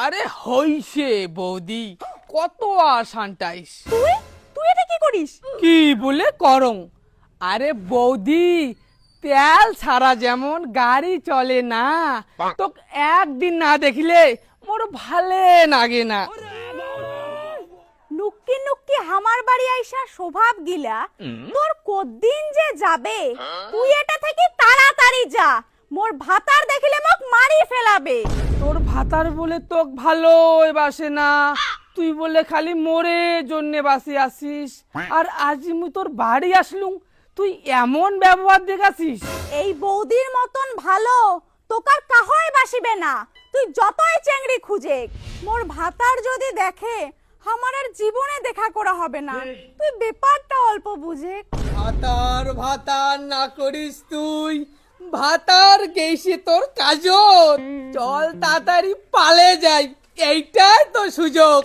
আরে হইছে বৌদি, কত আর সানটাইস। তুই তুই এটা কি করিস? কি বলে করং? আরে বৌদি, তেল ছাড়া যেমন গাড়ি চলে না, তো একদিন না দেখিলে মোর ভালে লাগে না। নুক্কি নুক্কি আমার বাড়ি আইসা স্বভাব গিলা তোর কদিন যে যাবে, তুই এটা থেকে তাড়াতাড়ি যা, মোর ভাতার দেখিলে মোক মারি ফেলাবে। তোর ভাতার বলে তোক ভালোই বাসে না, তুই বলে খালি মোরে জন্যে বাসি আসিস। আর আজ মুই তোর বাড়ি আসলুম, তুই এমন ব্যবহার দেখাছিস। এই বৌদির মতন ভালো তোকার কাহয় বাসিবে না, তুই যতই চেংড়ি খুঁজে। মোর ভাতার যদি দেখে আমার আর জীবনে দেখা করা হবে না, তুই ব্যাপারটা অল্প বুঝে। ভাতার ভাতার না করিস তুই, ভাতার গেইছে তোর কাজত। চল তাড়াতাড়ি পালে যাই, এইটাই তো সুযোগ।